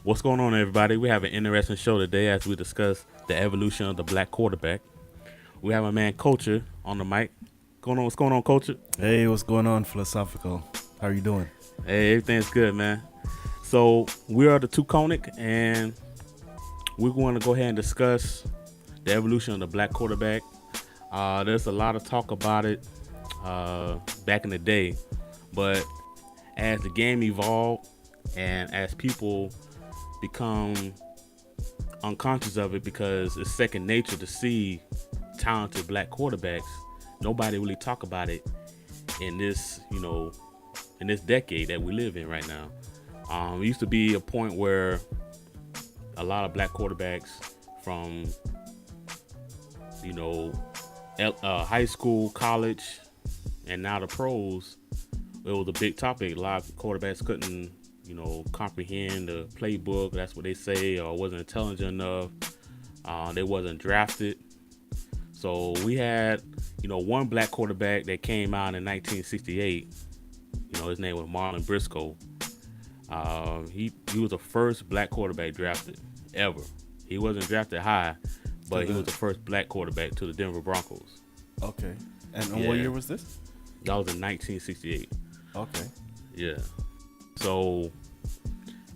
What's going on, everybody? We have an interesting show today as we discuss the evolution of the black quarterback. We have a man, Culture, on the mic. What's going on, Culture? Hey, what's going on, Philosophical? How are you doing? Hey, everything's good, man. So we are the Iiconic, and we're going to go ahead and discuss the evolution of the black quarterback. There's a lot of talk about it back in the day, but as the game evolved and as people become unconscious of it because it's second nature to see talented black quarterbacks, nobody really talk about it in this, in this decade that we live in right now. It used to be a point where a lot of black quarterbacks from, you know, high school, college, and now the pros, it was a big topic. A lot of quarterbacks couldn't, comprehend the playbook. That's what they say, or wasn't intelligent enough. They wasn't drafted. So we had, one black quarterback that came out in 1968. His name was Marlon Briscoe. He was the first black quarterback drafted ever. He wasn't drafted high, but he was the first black quarterback to the Denver Broncos. Okay. And what year was this? That was in 1968. Okay. Yeah. So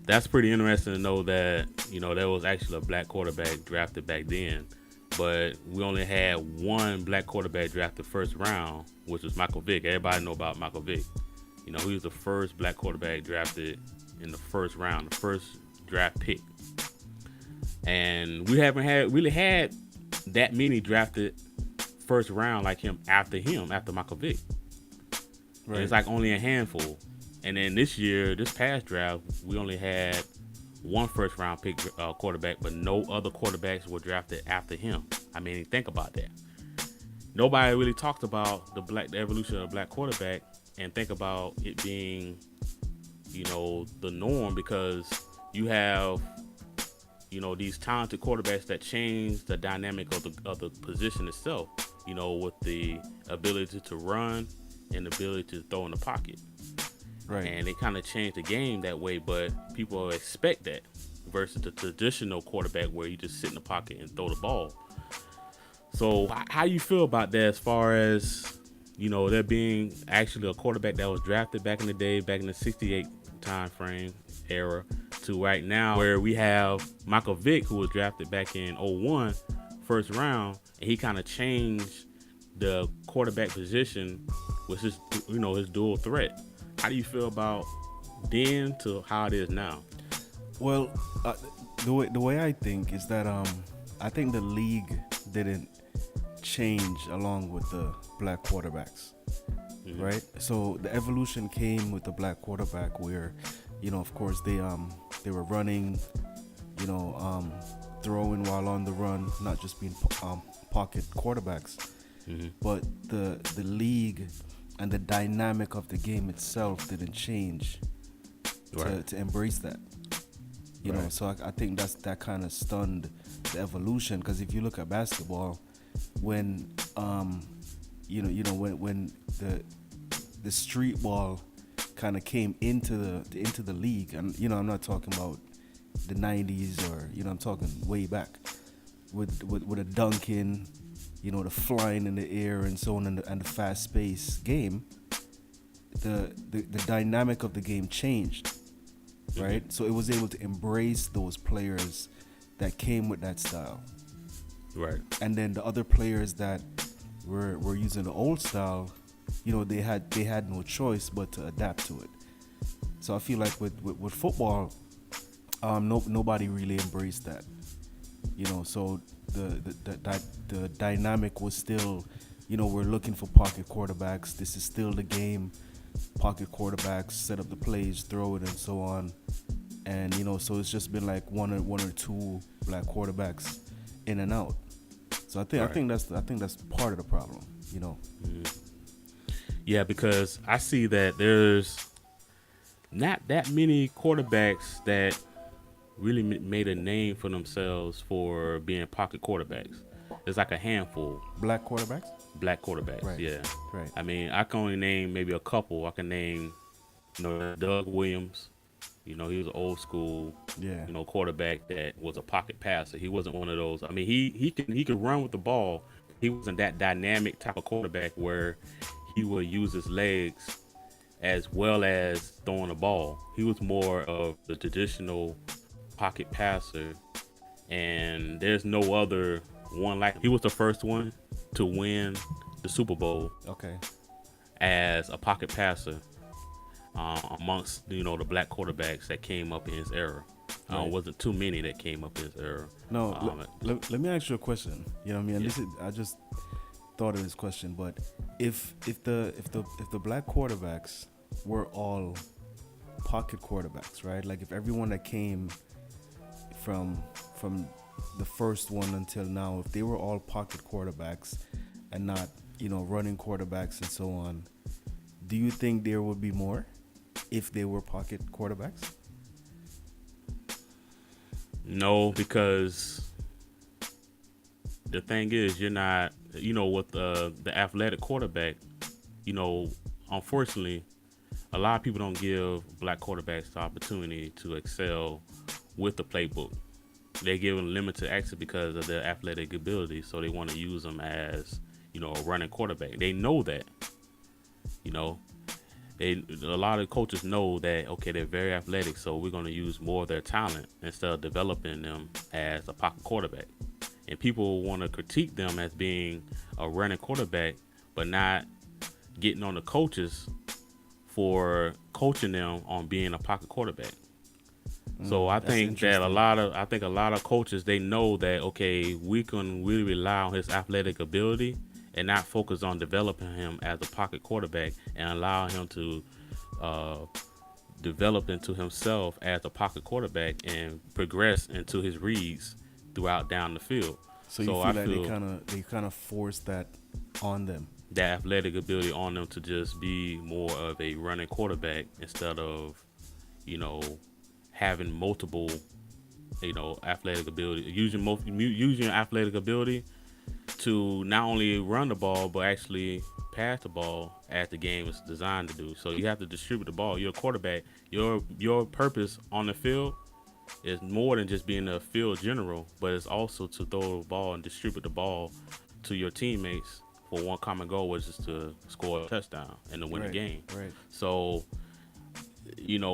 that's pretty interesting to know that, there was actually a black quarterback drafted back then. But we only had one black quarterback drafted first round, which was Michael Vick. Everybody know about Michael Vick. He was the first black quarterback drafted in the first round, the first draft pick. And we haven't really had that many drafted first round like him, after Michael Vick. Right. And it's like only a handful. And then this past draft, we only had one first round pick quarterback, but no other quarterbacks were drafted after him. I mean, think about that. Nobody really talked about the evolution of the black quarterback and think about it being, the norm, because you have, these talented quarterbacks that change the dynamic of the position itself, with the ability to run and the ability to throw in the pocket. Right. And they kind of changed the game that way, but people expect that versus the traditional quarterback where you just sit in the pocket and throw the ball. So how you feel about that as far as, there being actually a quarterback that was drafted back in the day, back in the 68 time frame era, to right now where we have Michael Vick, who was drafted back in 01, first round, and he kind of changed the quarterback position with his, his dual threat. How do you feel about then to how it is now? Well, the way I think is that I think the league didn't change along with the black quarterbacks, right? So the evolution came with the black quarterback, where, of course they were running, throwing while on the run, not just being pocket quarterbacks, but the league and the dynamic of the game itself didn't change to embrace that. You know, so I think that kind of stunned the evolution, because if you look at basketball, when when the street ball kind of came into the league, and I'm not talking about the 90s, or I'm talking way back with a dunking, the flying in the air and so on, and the fast-paced game, the dynamic of the game changed, right? So it was able to embrace those players that came with that style, right? And then the other players that were using the old style, they had no choice but to adapt to it. So I feel like with football, nobody really embraced that, so the dynamic was still, we're looking for pocket quarterbacks. This is still the game. Pocket quarterbacks set up the plays, throw it, and so on. And so it's just been like one or two black quarterbacks in and out. So I think that's part of the problem. Yeah, because I see that there's not that many quarterbacks that really made a name for themselves for being pocket quarterbacks. There's like a handful. Black quarterbacks? Black quarterbacks, right. Yeah. Right. I mean, I can only name maybe a couple. I can name, Doug Williams. He was an old school, Yeah. quarterback that was a pocket passer. He wasn't one of those. I mean, he could run with the ball. He wasn't that dynamic type of quarterback where he would use his legs as well as throwing the ball. He was more of the traditional pocket passer, and there's no other one like him. He was the first one to win the Super Bowl Okay. as a pocket passer amongst the black quarterbacks that came up in his era. Right. Wasn't too many that came up in his era. No, Um, let me ask you a question. You know what I mean? And Yeah. this is I just thought of this question, but if the black quarterbacks were all pocket quarterbacks, right? Like if everyone that came from the first one until now, if they were all pocket quarterbacks and not, running quarterbacks and so on, do you think there would be more if they were pocket quarterbacks? no, because the thing is, you're not, with the athletic quarterback, unfortunately, a lot of people don't give black quarterbacks the opportunity to excel with the playbook. They give them limited access because of their athletic ability, so they want to use them as, a running quarterback. They know that, you know, a lot of coaches know that, okay, they're very athletic, so we're going to use more of their talent instead of developing them as a pocket quarterback. And people want to critique them as being a running quarterback, but not getting on the coaches for coaching them on being a pocket quarterback. So I That's think that interesting. a lot of coaches, they know that, okay, we can really rely on his athletic ability and not focus on developing him as a pocket quarterback and allow him to uh, develop into himself as a pocket quarterback and progress into his reads throughout down the field. So you So feel I like feel they kind of force that on them. that athletic ability on them to just be more of a running quarterback instead of, you know, having multiple, athletic ability, using athletic ability to not only run the ball but actually pass the ball as the game is designed to do. So you have to distribute the ball. You're a quarterback. Your purpose on the field is more than just being a field general, but it's also to throw the ball and distribute the ball to your teammates for one common goal, which is to score a touchdown and to win the Right. game. Right. So,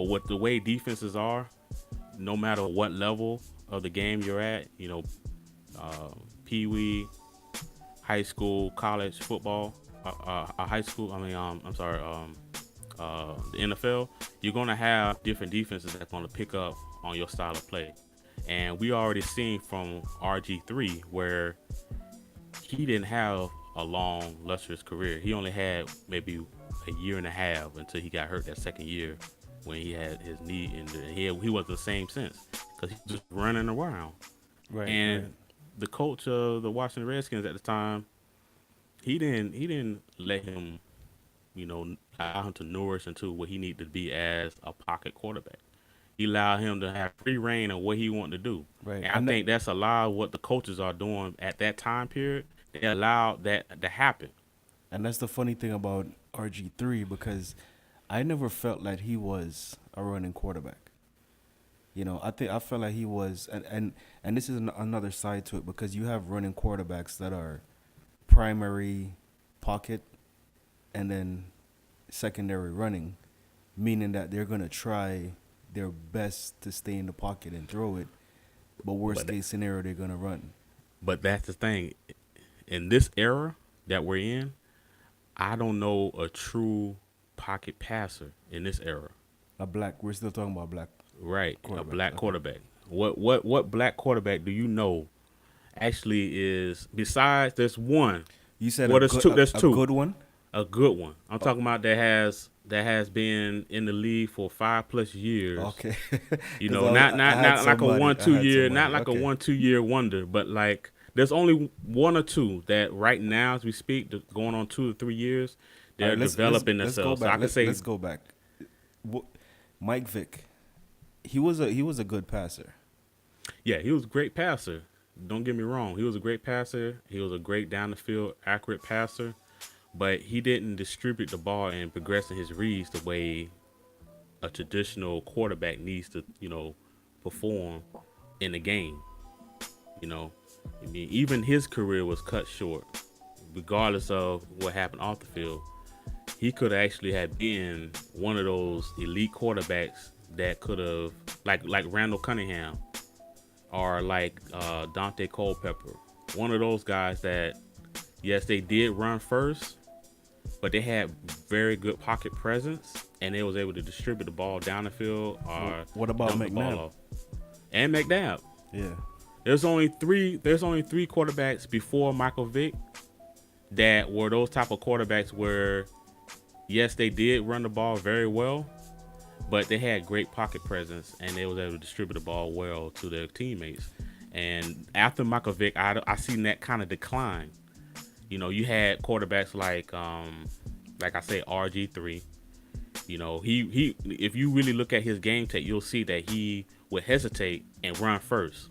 what the way defenses are, no matter what level of the game you're at, Pee Wee, high school, college football, high school. I mean, I'm sorry, the NFL. You're gonna have different defenses that's gonna pick up on your style of play, and we already seen from RG3 where he didn't have a long, lustrous career. He only had maybe a year and a half until he got hurt that second year when he had his knee injured. He wasn't the same since because he was just running around. Right. Right. And the coach of the Washington Redskins at the time, he didn't let him, allow him to nourish into what he needed to be as a pocket quarterback. He allowed him to have free reign of what he wanted to do. Right. And I And that, think that's a lot of what the coaches are doing at that time period. They allowed that to happen. and that's the funny thing about RG3 because I never felt like he was a running quarterback. I felt like he was, and this is another side to it because you have running quarterbacks that are primary pocket and then secondary running, meaning that they're gonna try their best to stay in the pocket and throw it, but worst But case scenario they're gonna run. but that's the thing. In this era that we're in, I don't know a true pocket passer in this era. We're still talking about black Right, a quarterbacks. black Okay. quarterback. What black quarterback do you know actually is besides there's one? You said Well, there's two. There's a two. good one. A good one. I'm Oh, talking about that has been in the league for 5+ years. okay. You 'Cause know, I had not like a somebody. one I two had year, somebody. not like a Okay. 1 2 year wonder, but like there's only one or two that right now as we speak, going on 2 to 3 years, All they're right. developing Let's go themselves. So back. I can say, Let's go back. Wh- Mike Vick. He was a good passer. yeah, he was a great passer. Don't get me wrong, he was a great passer. He was a great down the field, accurate passer, but he didn't distribute the ball and progress in his reads the way a traditional quarterback needs to, perform in the game. You know, I mean, even his career was cut short, regardless of what happened off the field. He could actually have been one of those elite quarterbacks that could have, like Randall Cunningham or like Dante Culpepper, one of those guys that, yes, they did run first, but they had very good pocket presence and they was able to distribute the ball down the field or What about dump the ball McNabb? off. And McNabb. Yeah. There's only three. There's only three quarterbacks before Michael Vick that were those type of quarterbacks where, yes, they did run the ball very well, but they had great pocket presence and they was able to distribute the ball well to their teammates. And after Michael Vick, I seen that kind of decline. You had quarterbacks like I say, RG3. He if you really look at his game tape, you'll see that he would hesitate and run first.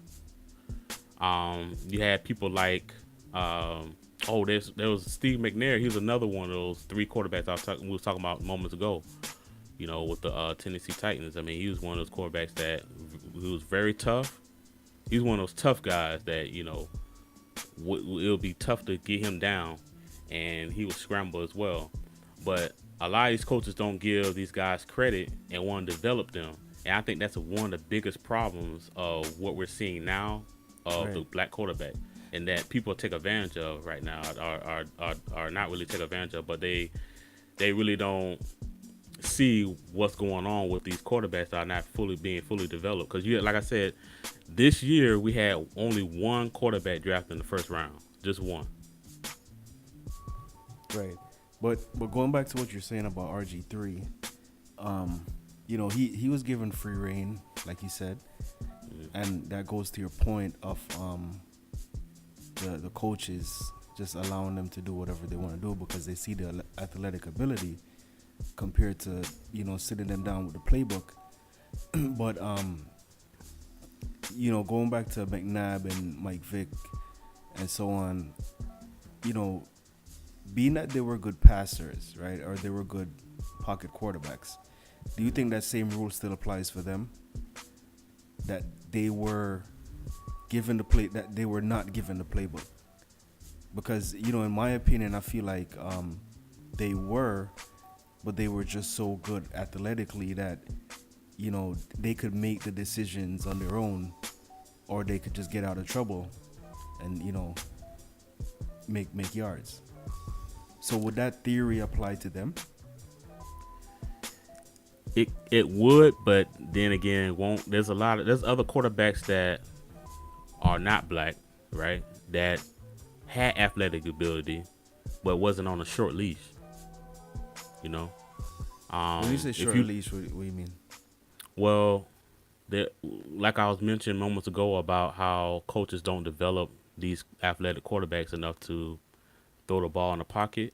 You had people like there was Steve McNair. He was another one of those three quarterbacks we was talking about moments ago. With the Tennessee Titans. I mean, he was one of those quarterbacks that he was very tough. He's one of those tough guys that it'll be tough to get him down, and he would scramble as well. But a lot of these coaches don't give these guys credit and want to develop them, and I think that's one of the biggest problems of what we're seeing now of the Right. black quarterback, and that people take advantage of right now are not really take advantage of, but they really don't see what's going on with these quarterbacks that are not being fully developed. Because like I said, this year we had only one quarterback drafted in the first round, just one. Right. But going back to what you're saying about RG3, um, he was given free reign, like you said, and that goes to your point of the coaches just allowing them to do whatever they want to do because they see the athletic ability compared to sitting them down with the playbook. But going back to McNabb and Mike Vick and so on, you know, being that they were good passers, right, or they were good pocket quarterbacks, do you think that same rule still applies for them? That they were that they were not given the playbook? Because in my opinion, I feel like they were, but they were just so good athletically that they could make the decisions on their own, or they could just get out of trouble and make yards. So would that theory apply to them? It would, but then again, it won't. There's other quarterbacks that are not black, right? That had athletic ability, but wasn't on a short leash. You know. When you say short leash, what do you mean? Well, like I was mentioning moments ago about how coaches don't develop these athletic quarterbacks enough to throw the ball in the pocket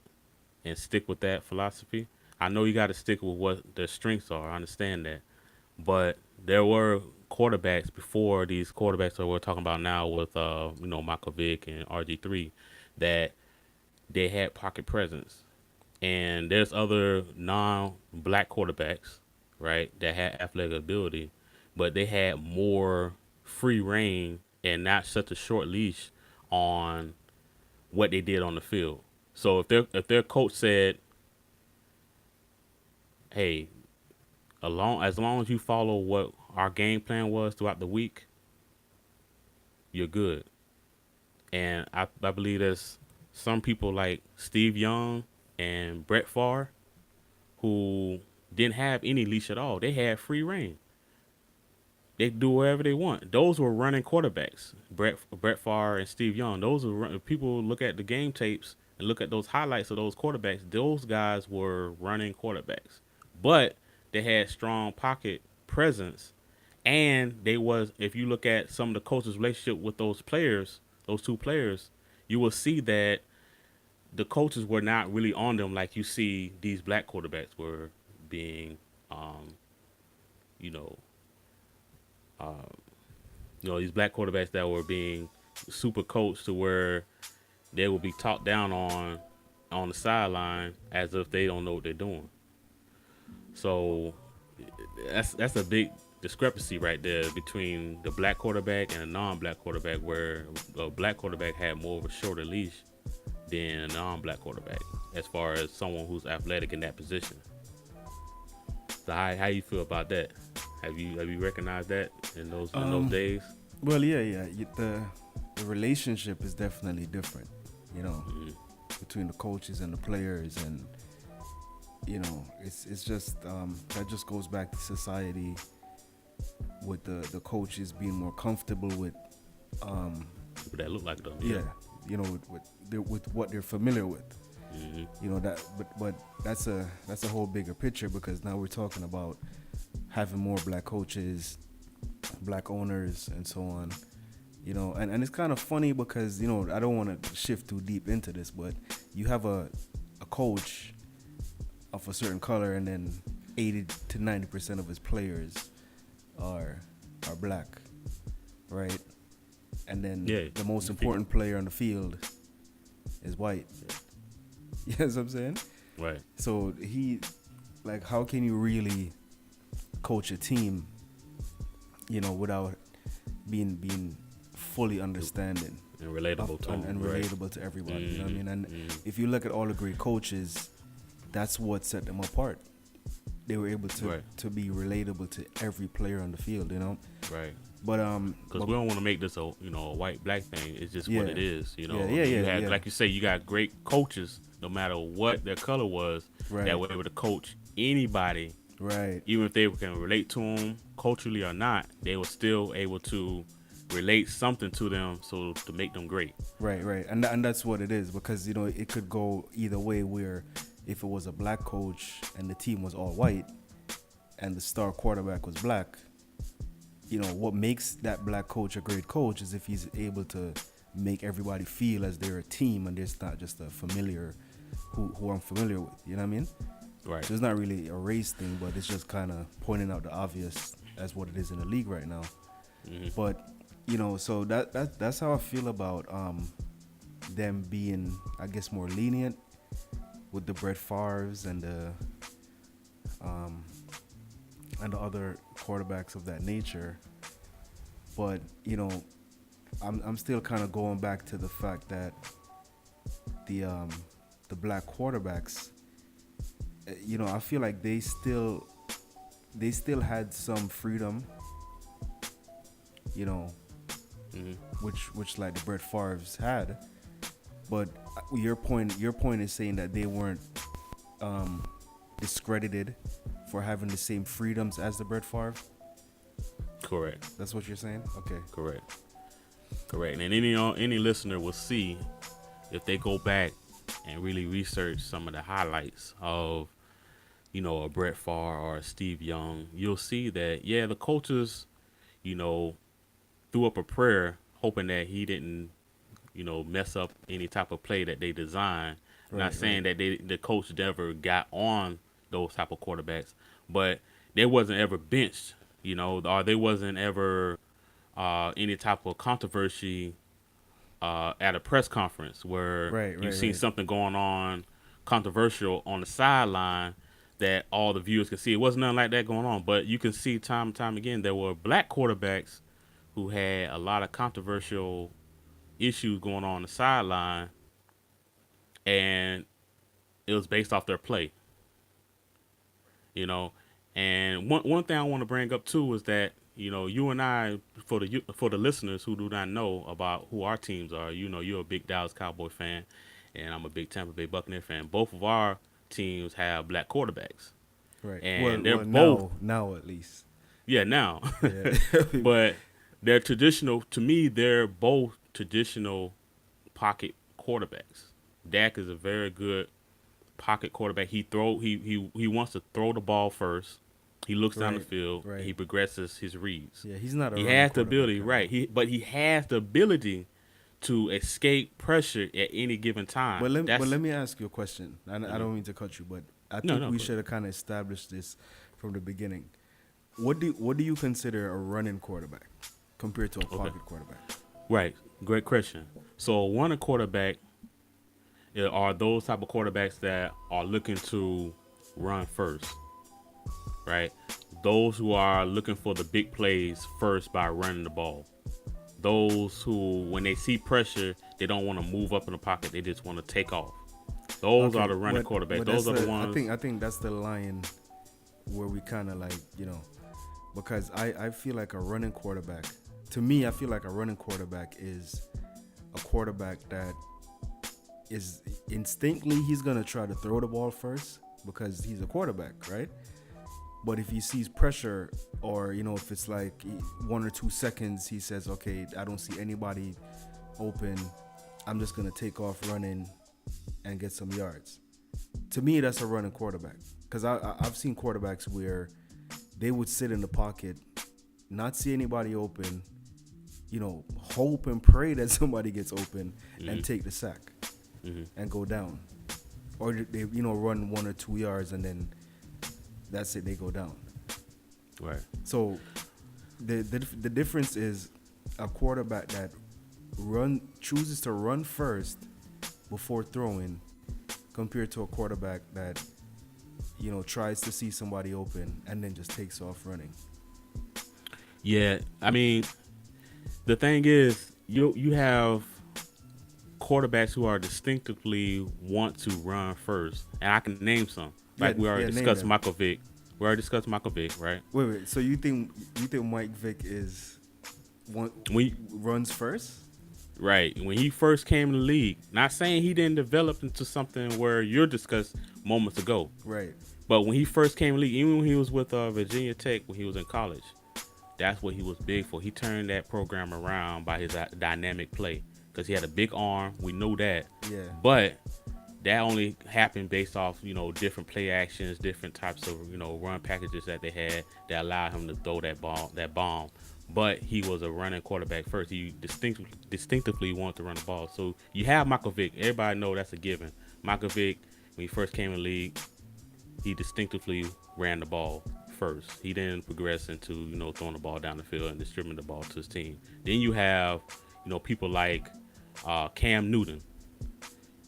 and stick with that philosophy. I know you got to stick with what their strengths are. I understand that, but there were quarterbacks before these quarterbacks that we're talking about now with Michael Vick and RG3 that they had pocket presence, and there's other non-black quarterbacks, right, that had athletic ability, but they had more free reign and not such a short leash on what they did on the field. So if their coach said, "Hey, as long as you follow what our game plan was throughout the week, you're good." And I believe there's some people like Steve Young and Brett Favre who didn't have any leash at all. They had free reign. They could do whatever they want. Those were running quarterbacks. Brett Favre and Steve Young. Those were people look at the game tapes and look at those highlights of those quarterbacks. Those guys were running quarterbacks, but they had strong pocket presence, and they was if you look at some of the coaches' relationship with those players, those two players, you will see that the coaches were not really on them like you see these black quarterbacks were being, you know, these black quarterbacks that were being super coached to where they will be talked down on the sideline as if they don't know what they're doing. So that's a big discrepancy right there between the black quarterback and a non-black quarterback, where a black quarterback had more of a shorter leash than a non-black quarterback, as far as someone who's athletic in that position. So how you feel about that? Have you recognized that in those days? Well, yeah. The relationship is definitely different, you know, between the coaches and the players, and it's just that just goes back to society with the coaches being more comfortable with People that look like them. yeah, with what they're familiar with. That, but that's a whole bigger picture, because now we're talking about having more black coaches, black owners, and so on. And it's kind of funny because I don't want to shift too deep into this, but you have a coach of a certain color, and then 80 to 90% of his players are black, right? And then the most important player on the field is white. You know what I'm saying? Right. So how can you really coach a team, without being fully understanding and relatable to them, and relatable to everybody. You know what I mean? And if you look at all the great coaches, that's what set them apart. They were able to be relatable to every player on the field. Right. But because we don't want to make this a white black thing. It's just what it is. Yeah. Like you say, you got great coaches, no matter what their color was, that were able to coach anybody. Right. Even if they can relate to them culturally or not, they were still able to relate something to them, so to make them great. Right. And that's what it is, because it could go either way, where if it was a black coach and the team was all white and the star quarterback was black, what makes that black coach a great coach is if he's able to make everybody feel as they're a team, and there's not just a familiar who I'm familiar with. You know what I mean? Right. So it's not really a race thing, but it's just kind of pointing out the obvious as what it is in the league right now. But so that's how I feel about them being, I guess, more lenient with the Brett Favres and the other quarterbacks of that nature. But I'm still kind of going back to the fact that the black quarterbacks, I feel like they still had some freedom, which like the Brett Favres had. But your point is saying that they weren't discredited for having the same freedoms as the Brett Favre. Correct. That's what you're saying? Okay. Correct. And any listener will see, if they go back and really research some of the highlights of a Brett Favre or a Steve Young, you'll see that the coaches threw up a prayer hoping that he didn't mess up any type of play that they designed. Not saying that the coach never got on those type of quarterbacks, but they wasn't ever benched, or they wasn't ever any type of controversy at a press conference where you've seen something going on controversial on the sideline that all the viewers can see. It wasn't nothing like that going on, but you can see time and time again there were black quarterbacks who had a lot of controversial issues going on the sideline, and it was based off their play. And one thing I want to bring up too is that you and I, for the listeners who do not know about who our teams are, you're a big Dallas Cowboy fan, and I'm a big Tampa Bay Buccaneer fan. Both of our teams have black quarterbacks, right? And they're both now at least. Yeah, now. Yeah. But they're traditional. To me, they're both traditional pocket quarterbacks. Dak is a very good pocket quarterback. He wants to throw the ball first. He looks down the field. Right. He progresses his reads. Yeah, he's not. He has the ability, right? But he has the ability to escape pressure at any given time. But let me ask you a question. I don't mean to cut you, but I think we should have kind of established this from the beginning. What do you consider a running quarterback compared to a pocket quarterback? Right. Great question. So a running quarterback are those type of quarterbacks that are looking to run first. Right? those who are looking for the big plays first by running the ball. Those who, when they see pressure, they don't want to move up in the pocket. They just want to take off. Those are the running quarterbacks. Those are the ones. I think that's the line where we kind of like, because I feel like a running quarterback. To me, I feel like a running quarterback is a quarterback that is instinctively he's gonna try to throw the ball first because he's a quarterback, right? But if he sees pressure, or if it's like 1 or 2 seconds, he says, "Okay, I don't see anybody open. I'm just gonna take off running and get some yards." To me, that's a running quarterback, because I've seen quarterbacks where they would sit in the pocket, not see anybody open, hope and pray that somebody gets open and take the sack and go down, or they run 1 or 2 yards and then that's it, they go down. Right. So the difference is a quarterback that chooses to run first before throwing, compared to a quarterback that tries to see somebody open and then just takes off running. Yeah, I mean, the thing is, you have quarterbacks who are distinctively want to run first, and I can name some. Like we already discussed Michael Vick. We already discussed Michael Vick, right? Wait. So you think Mike Vick is runs first? Right. When he first came in the league, not saying he didn't develop into something where you're discussed moments ago. Right. But when he first came in the league, even when he was with Virginia Tech, when he was in college, that's what he was big for. He turned that program around by his dynamic play, because he had a big arm. We know that. Yeah. But that only happened based off, different play actions, different types of, run packages that they had that allowed him to throw that bomb. But he was a running quarterback first. He distinctively wanted to run the ball. So you have Michael Vick. Everybody know that's a given. Michael Vick, when he first came in the league, he distinctively ran the ball first. He didn't progress into, throwing the ball down the field and distributing the ball to his team. Then you have, people like Cam Newton.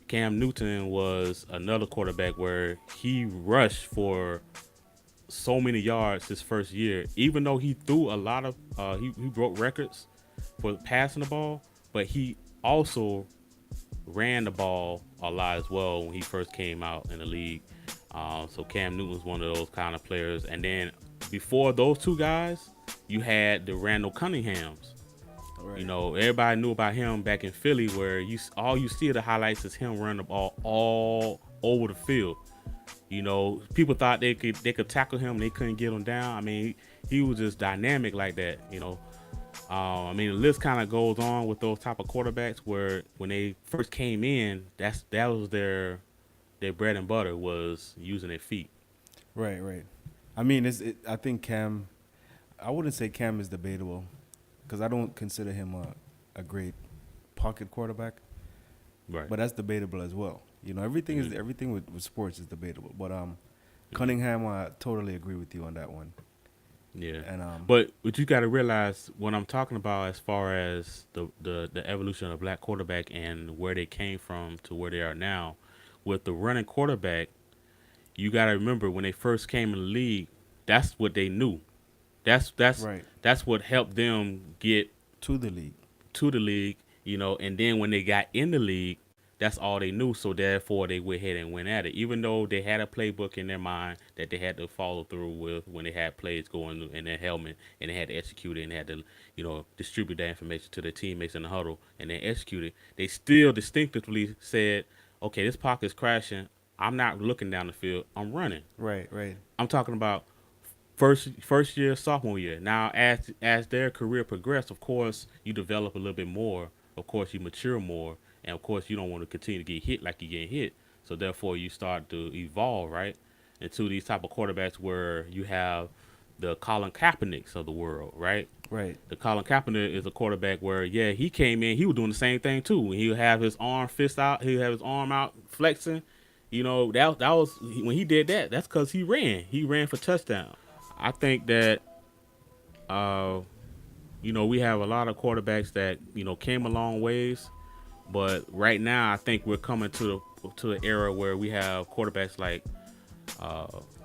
Cam Newton was another quarterback where he rushed for so many yards his first year, even though he threw a lot of he broke records for passing the ball, but he also ran the ball a lot as well when he first came out in the league. So Cam Newton was one of those kind of players. And then before those two guys, you had the Randall Cunninghams. Right. Everybody knew about him back in Philly, where all you see of the highlights is him running the ball all over the field. People thought they could tackle him, and they couldn't get him down. I mean, he was just dynamic like that. I mean, the list kind of goes on with those type of quarterbacks where when they first came in, that was their bread and butter, was using their feet. Right. I mean, I think Cam. I wouldn't say Cam is debatable, because I don't consider him a great pocket quarterback. Right. But that's debatable as well. Everything is everything with sports is debatable. But Cunningham, I totally agree with you on that one. Yeah. And but you got to realize what I'm talking about as far as the evolution of black quarterback and where they came from to where they are now. With the running quarterback, you got to remember when they first came in the league, that's what they knew. That's right. That's what helped them get to the league. And then when they got in the league, that's all they knew. So therefore, they went ahead and went at it, even though they had a playbook in their mind that they had to follow through with when they had plays going in their helmet, and they had to execute it, and they had to, distribute that information to their teammates in the huddle, and then execute it. They still distinctively said, "Okay, this pocket's crashing. I'm not looking down the field. I'm running." Right. I'm talking about first year, sophomore year. Now, as their career progressed, of course, you develop a little bit more. Of course, you mature more. And, of course, you don't want to continue to get hit like you get hit. So, therefore, you start to evolve, right, into these type of quarterbacks where you have the Colin Kaepernicks of the world, right? Right. The Colin Kaepernick is a quarterback where, he came in. He was doing the same thing, too. He would have his fist out. He would have his arm out flexing. That was when he did that. That's because he ran. He ran for touchdown. I think that, we have a lot of quarterbacks that, came a long ways. But right now, I think we're coming to the era where we have quarterbacks like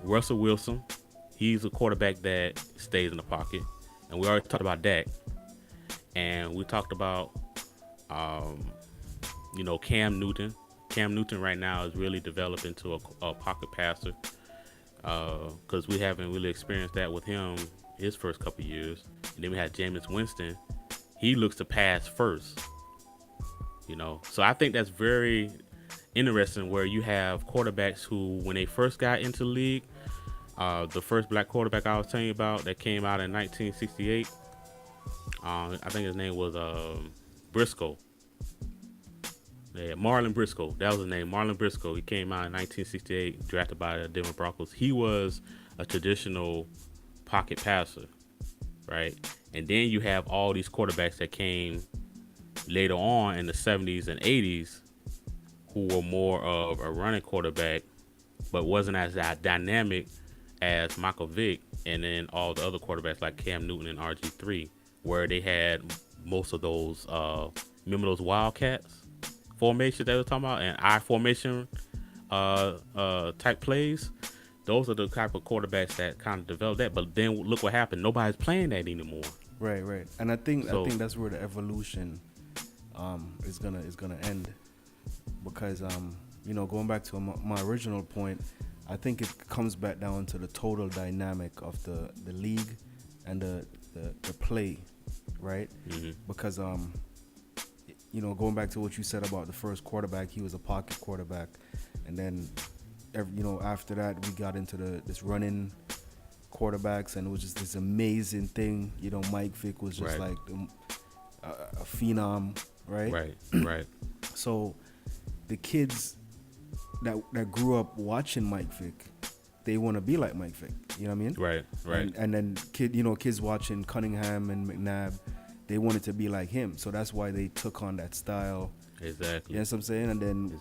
Russell Wilson. he's a quarterback that stays in the pocket. And we already talked about Dak. And we talked about, um, Cam Newton. Cam Newton right now is really developed into a pocket passer because we haven't really experienced that with him his first couple years. And then we had Jameis Winston. He looks to pass first, So I think that's very interesting where you have quarterbacks who, when they first got into the league, the first black quarterback I was telling you about that came out in 1968, I think his name was Briscoe. Yeah, Marlon Briscoe. That was his name, Marlon Briscoe. He came out in 1968, drafted by the Denver Broncos. He was a traditional pocket passer, right? And then you have all these quarterbacks that came later on in the 70s and 80s who were more of a running quarterback, but wasn't as dynamic as Michael Vick and then all the other quarterbacks like Cam Newton and RG3, where they had most of those, remember those Wildcats formation they were talking about, and I formation type plays. Those are the type of quarterbacks that kind of developed that. But then look what happened. Nobody's playing that anymore. Right. And I think that's where the evolution is gonna end, because going back to my original point, I think it comes back down to the total dynamic of the league and the play, right? Mm-hmm. Because going back to what you said about the first quarterback, he was a pocket quarterback, and then after that we got into this running quarterbacks, and it was just this amazing thing. Mike Vick was just like a phenom, right? Right. So the kids that grew up watching Mike Vick, they want to be like Mike Vick. You know what I mean? Right. And then kids watching Cunningham and McNabb, they wanted to be like him. So that's why they took on that style. Exactly. You know what I'm saying? And then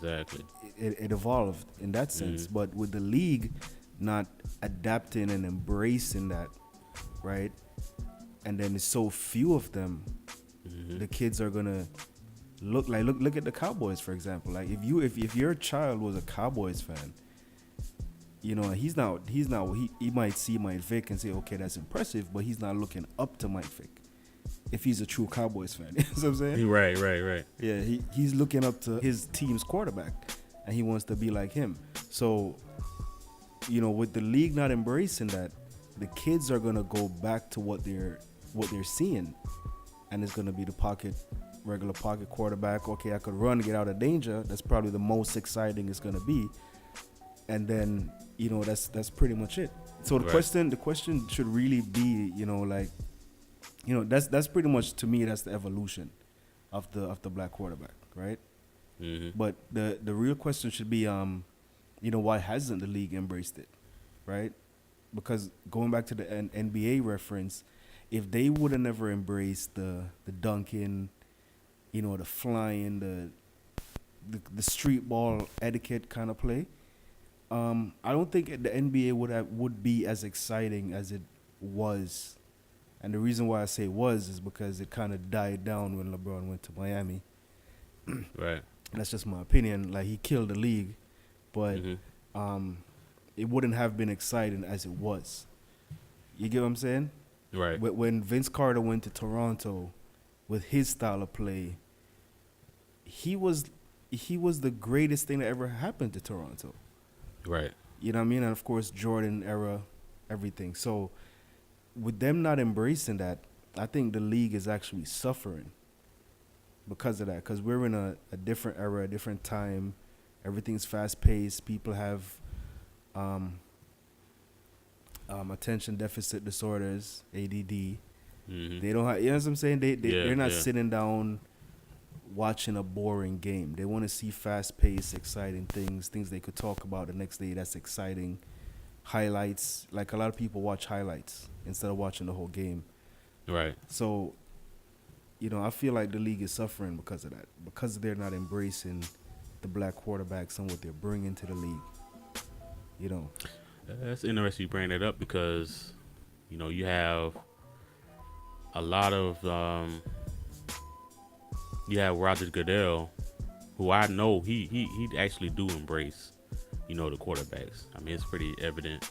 it evolved in that sense. Mm-hmm. But with the league not adapting and embracing that, right? And then there's so few of them, mm-hmm. the kids are gonna look at the Cowboys, for example. Like if your child was a Cowboys fan, he might see Mike Vick and say, okay, that's impressive, but he's not looking up to Mike Vick if he's a true Cowboys fan. You know what I'm saying? Right. Yeah, he's looking up to his team's quarterback, and he wants to be like him. So, with the league not embracing that, the kids are gonna go back to what they're seeing, and it's gonna be the regular pocket quarterback. Okay, I could run to get out of danger. That's probably the most exciting it's gonna be, and then that's pretty much it. So the question should really be, that's pretty much, to me, that's the evolution of the black quarterback, right? Mm-hmm. But the real question should be, why hasn't the league embraced it, right? Because going back to the NBA reference, if they would have never embraced the dunking, the flying, the street ball etiquette kind of play, I don't think the NBA would be as exciting as it was. And the reason why I say was is because it kind of died down when LeBron went to Miami. Right. That's just my opinion. Like, he killed the league, but mm-hmm. It wouldn't have been exciting as it was. You get what I'm saying? Right. When Vince Carter went to Toronto with his style of play, he was the greatest thing that ever happened to Toronto. Right. You know what I mean? And of course, Jordan era, everything. So with them not embracing that, I think the league is actually suffering because of that. Because we're in a different era, a different time. Everything's fast paced. People have attention deficit disorders, ADD. Mm-hmm. They don't have, you know what I'm saying? They're not sitting down watching a boring game. They want to see fast paced, exciting things they could talk about the next day. That's exciting. Highlights. Like, a lot of people watch highlights instead of watching the whole game. Right. So, I feel like the league is suffering because of that. Because they're not embracing the black quarterbacks and what they're bringing to the league. That's interesting you bring that up because, you have a lot of, you have Roger Goodell, who I know he actually do embrace, the quarterbacks. I mean, it's pretty evident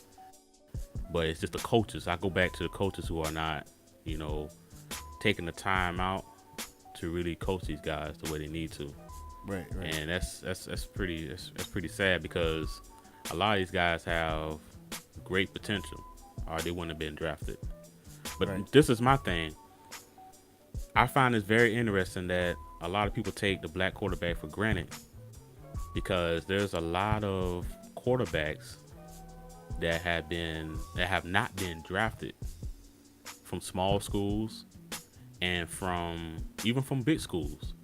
but it's just the coaches. I go back to the coaches who are not, you know, taking the time out to really coach these guys the way they need to. Right, right. And that's pretty sad because a lot of these guys have great potential, or they wouldn't have been drafted. But Right. this is my thing. I find it very interesting that a lot of people take the black quarterback for granted because there's a lot of quarterbacks that have not been drafted from small schools and even from big schools.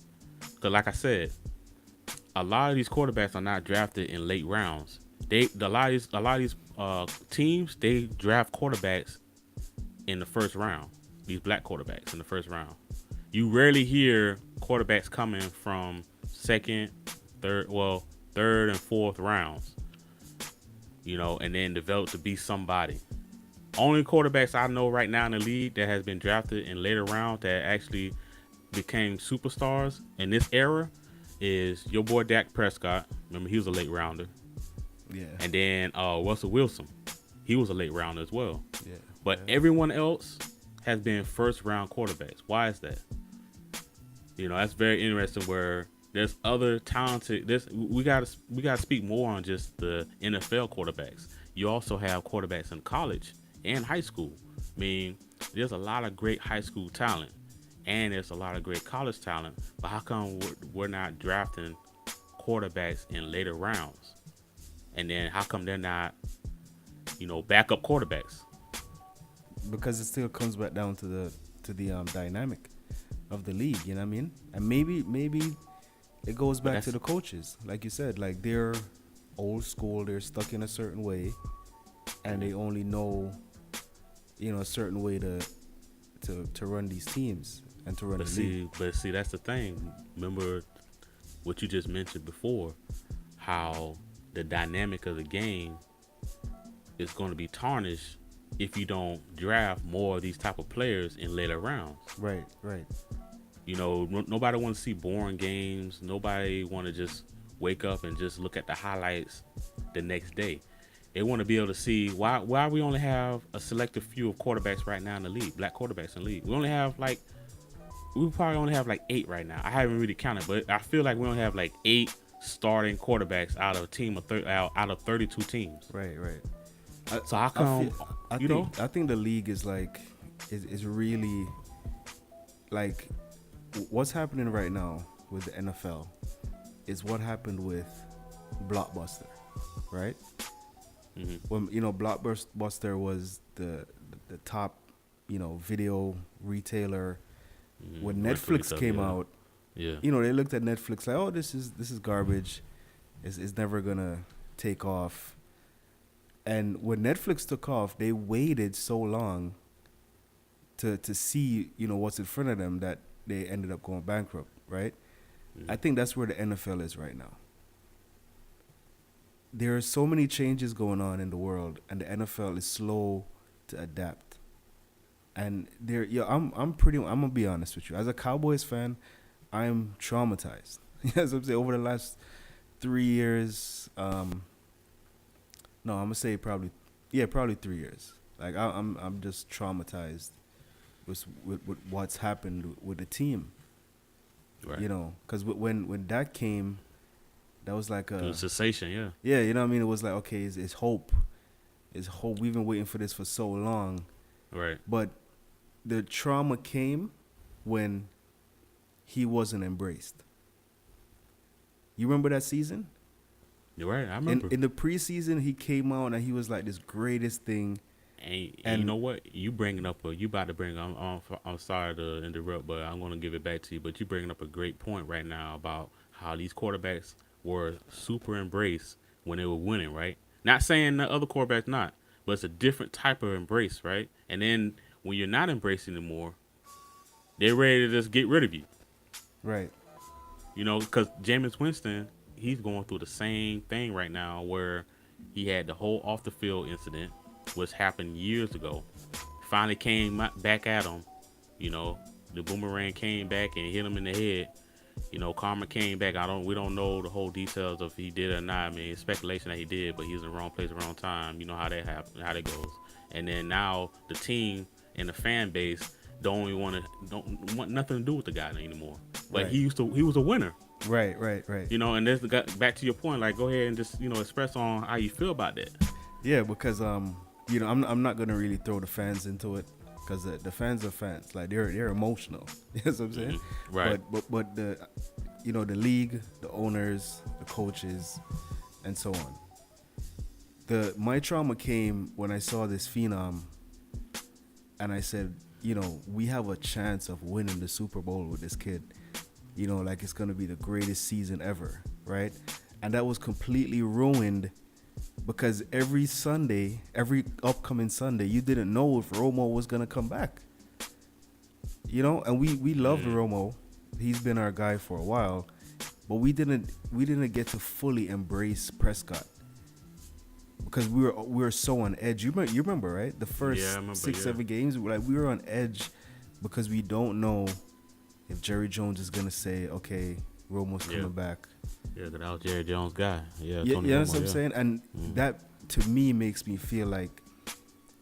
Because like I said, a lot of these quarterbacks are not drafted in late rounds. A lot of these teams, they draft quarterbacks in the first round. These black quarterbacks in the first round. You rarely hear quarterbacks coming from second, third and fourth rounds. You know, and then develop to be somebody. Only quarterbacks I know right now in the league that has been drafted in later rounds that actually became superstars in this era is your boy Dak Prescott. Remember, he was a late rounder. Yeah. And then Russell Wilson. He was a late rounder as well. Yeah. But everyone else has been first round quarterbacks. Why is that? You know, that's very interesting where there's other talented we gotta speak more on just the NFL quarterbacks. You also have quarterbacks in college and high school. I mean, there's a lot of great high school talent and there's a lot of great college talent, but how come we're not drafting quarterbacks in later rounds? And then how come they're not, you know, backup quarterbacks? Because it still comes back down to the dynamic of the league, you know what I mean? And maybe it goes back to the coaches, like you said, like they're old school, they're stuck in a certain way, and they only know, you know, a certain way to run these teams and to run the league. But see, that's the thing. Remember what you just mentioned before, how the dynamic of the game is going to be tarnished if you don't draft more of these type of players in later rounds. Right, right. You know, nobody wants to see boring games. Nobody want to just wake up and just look at the highlights the next day. They want to be able to see why we only have a selective few of quarterbacks right now in the league, black quarterbacks in the league. We probably only have like 8 right now. I haven't really counted, but I feel like we only have like 8 starting quarterbacks out of a team of out of 32 teams. Right, right. So how come I think the league is like is really like what's happening right now with the NFL is what happened with Blockbuster, right? Mm-hmm. When Blockbuster was the top, you know, video retailer. Mm-hmm. When Netflix came out, yeah, you know, they looked at Netflix like, oh, this is garbage. It's never gonna take off. And when Netflix took off, they waited so long to see, you know, what's in front of them that they ended up going bankrupt, right? Mm-hmm. I think that's where the NFL is right now. There are so many changes going on in the world, and the NFL is slow to adapt. And I'm gonna be honest with you. As a Cowboys fan, I'm traumatized. Yes, I'm saying over the last 3 years. No, I'm gonna say probably 3 years. Like I'm just traumatized with what's happened with the team. right. You know, because when that came, that was like It was sensation, yeah. yeah, you know what I mean. It was like, okay, it's hope. It's hope. We've been waiting for this for so long, Right. but the trauma came when he wasn't embraced. You remember that season? You're right. I remember. In the preseason, he came out and he was like this greatest thing. And you know what? You about to bring. I'm sorry to interrupt, but I'm gonna give it back to you. But you bringing up a great point right now about how these quarterbacks were super embraced when they were winning, right? Not saying the other quarterbacks not, but it's a different type of embrace, right? And then when you're not embraced anymore, they're ready to just get rid of you. Right. You know, because Jameis Winston, he's going through the same thing right now where he had the whole off the field incident, which happened years ago. Finally came back at him. You know, the boomerang came back and hit him in the head. Karma came back. We don't know the whole details of if he did or not. I mean, it's speculation that he did, but he was in the wrong place, wrong time. You know how that happens, how that goes. And then now the team and the fan base don't want nothing to do with the guy anymore. But Right. he was a winner. Right. And there's back to your point. Like, go ahead and just express on how you feel about that. Yeah, because I'm not gonna really throw the fans into it, because the fans are fans. Like they're emotional. You know what I'm saying? Mm-hmm. Right. But the the league, the owners, the coaches, and so on. My trauma came when I saw this phenom, and I said, we have a chance of winning the Super Bowl with this kid. Like it's gonna be the greatest season ever, right? And that was completely ruined because every upcoming Sunday, you didn't know if Romo was gonna come back. And we loved Romo. He's been our guy for a while, but we didn't get to fully embrace Prescott because we were so on edge. You remember, right? The first 6-7 games, we were on edge because we don't know if Jerry Jones is gonna say, okay, Romo's coming back. Yeah, that was Jerry Jones' guy. Yeah, you Tony know Romo, what I'm saying? And that, to me, makes me feel like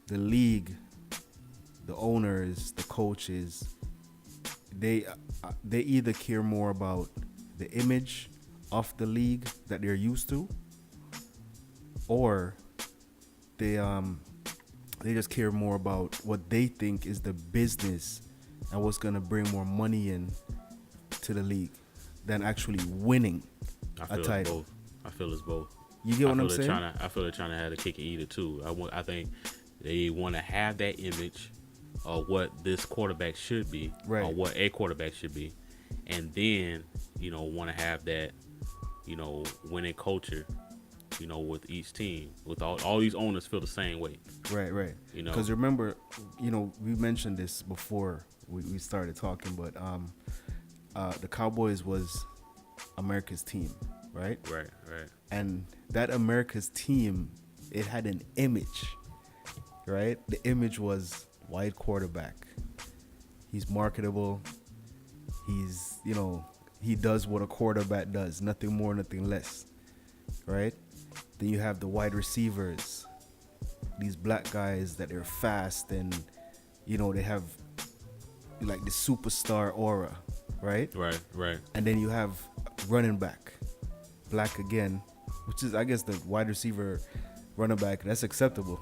the league, the owners, the coaches, they either care more about the image of the league that they're used to, or they just care more about what they think is the business and what's gonna bring more money in to the league than actually winning a title. Both. I feel it's both. You get what I'm saying? I feel they're trying to have a kick and eat it too. I think they want to have that image of what this quarterback should be, right, or what a quarterback should be, and then want to have that winning culture, with each team. With all these owners feel the same way. Right. Because remember, we mentioned this before we started talking, but the Cowboys was America's team, right? Right. And that America's team, it had an image, right? The image was white quarterback. He's marketable. He's, he does what a quarterback does, nothing more, nothing less, right? Then you have the wide receivers, these black guys that are fast and, they have like the superstar aura, right? Right. And then you have running back, black again, which is, I guess, the wide receiver, running back. That's acceptable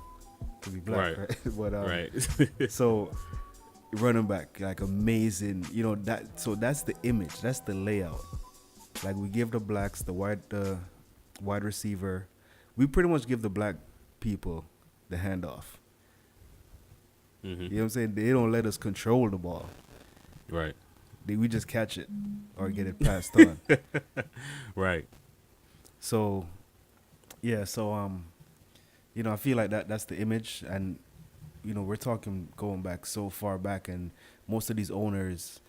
to be black, right? But right. So running back, like amazing, that. So that's the image. That's the layout. Like we give the blacks the wide receiver. We pretty much give the black people the handoff. Mm-hmm. You know what I'm saying? They don't let us control the ball. Right. We just catch it or get it passed on. Right. So, yeah. So, I feel like that's the image, and we're talking going back so far back, and most of these owners,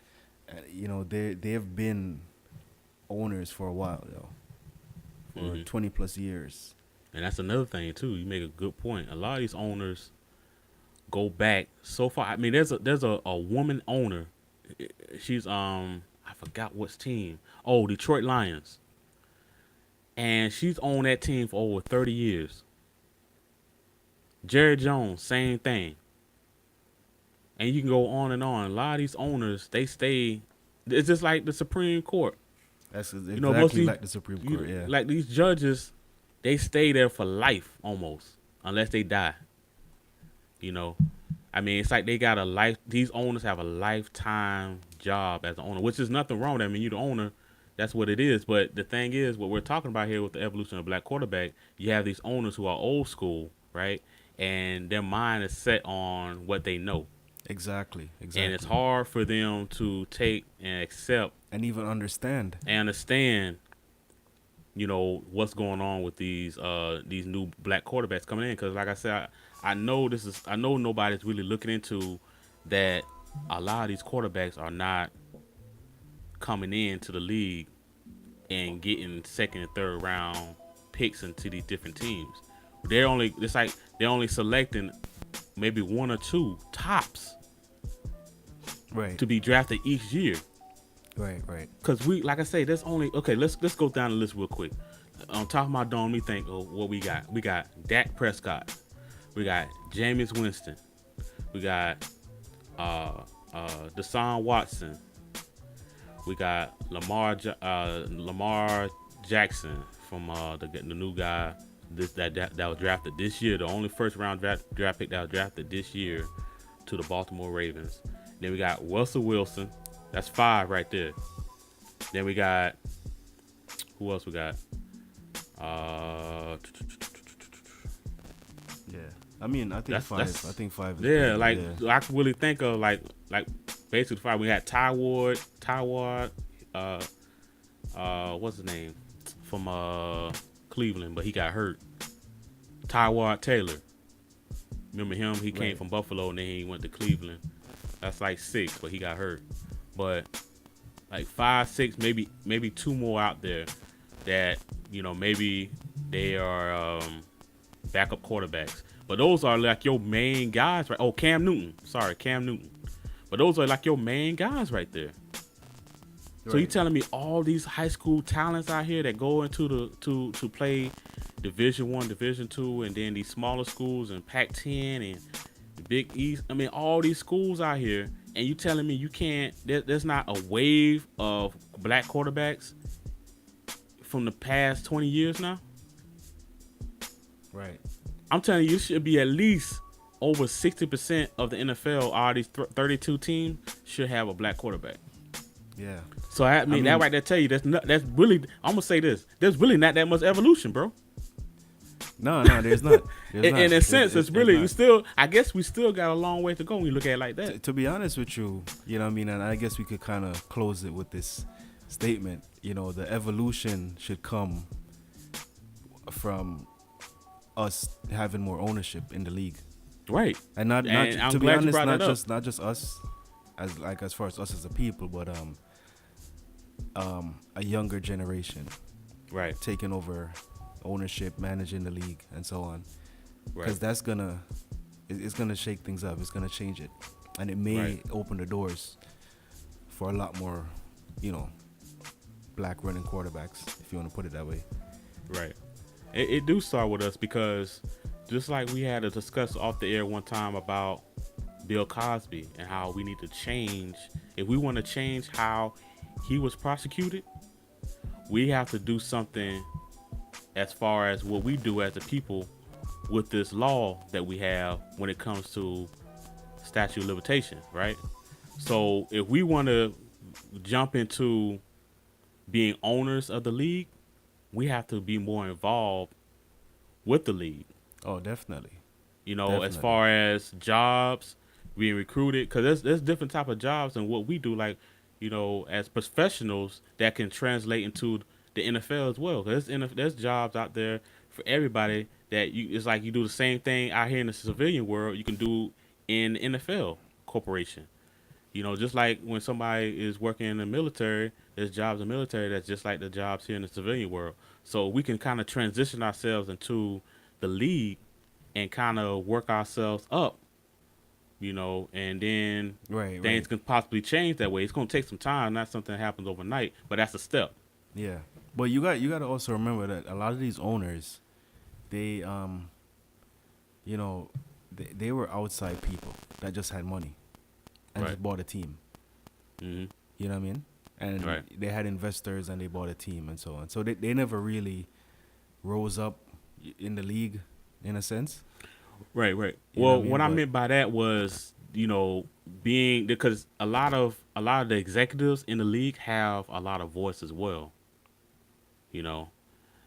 they have been owners for a while, for 20 plus years. And that's another thing too. You make a good point. A lot of these owners go back so far. I mean, there's a woman owner. She's I forgot which team. Oh, Detroit Lions. And she's owned that team for over 30 years. Jerry Jones, same thing. And you can go on and on. A lot of these owners, they stay. It's just like the Supreme Court. That's exactly like the Supreme Court. Yeah. Like these judges, they stay there for life almost, unless they die. I mean, it's like they got a life. These owners have a lifetime job as an owner, which is nothing wrong with that. I mean, you're the owner. That's what it is. But the thing is, what we're talking about here with the evolution of black quarterback, you have these owners who are old school, right? And their mind is set on what they know. Exactly. And it's hard for them to take and accept and even understand. What's going on with these new black quarterbacks coming in. Because like I said, I know nobody's really looking into that. A lot of these quarterbacks are not coming into the league and getting second and third round picks into these different teams. They're only selecting maybe one or two tops, right, to be drafted each year. Right. Cause we, like I say, there's only okay. Let's go down the list real quick. On top of my dome, we think of what we got. We got Dak Prescott. We got Jameis Winston. We got Deshaun Watson. We got Lamar Jackson from the new guy that was drafted this year. The only first round draft pick that was drafted this year to the Baltimore Ravens. Then we got Russell Wilson. That's 5 right there. Then we got who else we got? Yeah. I mean, I think five. I think 5 is yeah, pretty, like I can really think of like basically 5. We had Ty Ward, what's his name? From Cleveland, but he got hurt. Tyrod Taylor. Remember him? He came from Buffalo and then he went to Cleveland. That's like 6, but he got hurt. But like 5, 6, maybe 2 more out there that, maybe they are backup quarterbacks. But those are like your main guys, right? Oh, Cam Newton. Sorry, Cam Newton. But those are like your main guys right there. Right. So you telling me all these high school talents out here that go into to play Division I, Division II, and then these smaller schools and Pac-10 and the Big East. I mean, all these schools out here, and you telling me you can't? There's not a wave of black quarterbacks from the past 20 years now. Right. I'm telling you, it should be at least over 60% of the NFL. All these 32 teams should have a black quarterback. Yeah. So I mean that right there tell you that's really. I'm gonna say this. There's really not that much evolution, bro. No, there's not. In a sense, it's really we still. I guess we still got a long way to go when you look at it like that. To be honest with you, you know what I mean, and I guess we could kind of close it with this statement. The evolution should come from us having more ownership in the league, right? And not I'm to be glad honest, you brought not just us as far as us as a people, but a younger generation, right, taking over ownership, managing the league, and so on, because that's it's gonna shake things up. It's gonna change it, and it may open the doors for a lot more, black running quarterbacks, if you want to put it that way. Right. It do start with us because just like we had to discuss off the air one time about Bill Cosby and how we need to change. If we want to change how he was prosecuted, we have to do something as far as what we do as a people with this law that we have when it comes to statute of limitation, right? So if we want to jump into being owners of the league, we have to be more involved with the league. Oh, definitely. Definitely. As far as jobs, being recruited, because there's different type of jobs and what we do, like, as professionals that can translate into the NFL as well. There's jobs out there for everybody that it's like you do the same thing out here in the civilian world you can do in the NFL corporation. Just like when somebody is working in the military, there's jobs in the military that's just like the jobs here in the civilian world. So we can kind of transition ourselves into the league and kind of work ourselves up, and then things can possibly change that way. It's going to take some time, not something that happens overnight, but that's a step. Yeah. But you got to also remember that a lot of these owners, they they were outside people that just had money and just bought a team. Mm-hmm. You know what I mean? And they had investors and they bought a team and so on. So they never really rose up in the league in a sense. Right. Well, what I meant by that was, being because a lot of the executives in the league have a lot of voice as well.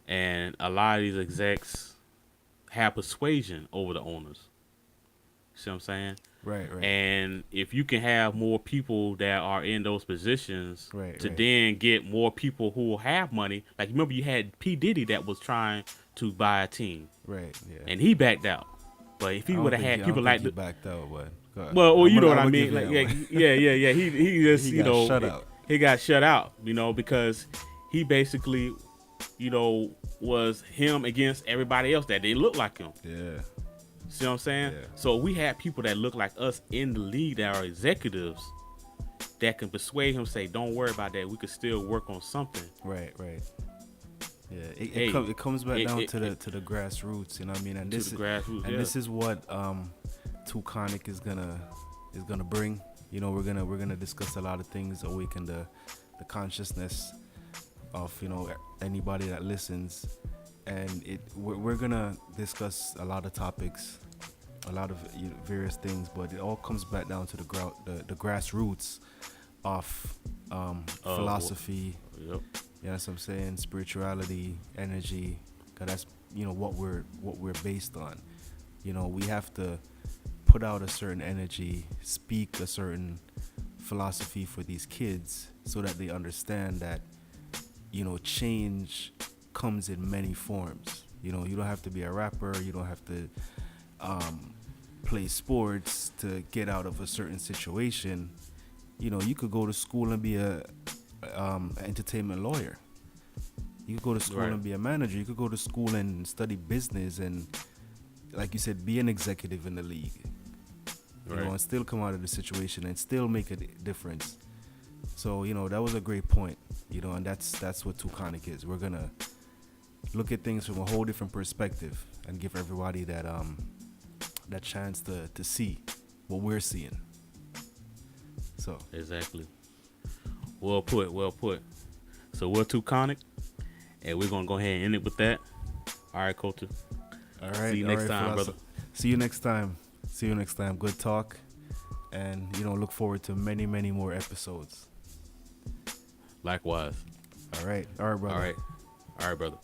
And a lot of these execs have persuasion over the owners. See what I'm saying? Right. And if you can have more people that are in those positions then get more people who will have money. Like, remember you had P. Diddy that was trying to buy a team. Right, yeah. And he backed out. But if he would have had people like he backed out, but well, you know what I mean? Like, yeah. He just, he got shut out. He got shut out, because he basically, was him against everybody else that didn't look like him. Yeah. See what I'm saying? Yeah. So we had people that look like us in the league that are executives, that can persuade him, say, don't worry about that. We could still work on something. Right. Yeah, Hey, it comes back it, down it, to it, the grassroots, you know what I mean? And to the grassroots. and Yeah. this is what Iiconic is gonna bring. You know, we're gonna discuss a lot of things, awaken the consciousness of, you know, anybody that listens, and we're gonna discuss a lot of topics, a lot of, you know, various things, but it all comes back down to the grassroots of philosophy. Yep. You know what I'm saying? Spirituality, energy, 'cause that's, you know, what we're based on. You know, we have to put out a certain energy, speak a certain philosophy for these kids so that they understand that, you know, change comes in many forms. You know, you don't have to be a rapper, you don't have to play sports to get out of a certain situation. You know, you could go to school and be a entertainment lawyer. You could go to school Right. and be a manager. You could go to school and study business and, like you said, be an executive in the league. You Right. know, and still come out of the situation and still make a difference. So, you know, that was a great point. You know, and that's what Iiconic is. We're gonna look at things from a whole different perspective and give everybody that that chance to see what we're seeing. So Exactly. Well put. Well put. So we're Iiconic, and we're gonna go ahead and end it with that. All right, Coulter. all right. See you all next right, time, fellas. brother. See you next time. See you next time. Good talk. And, you know, look forward to many, many more episodes. Likewise. All right. All right, brother. All right. All right, brother.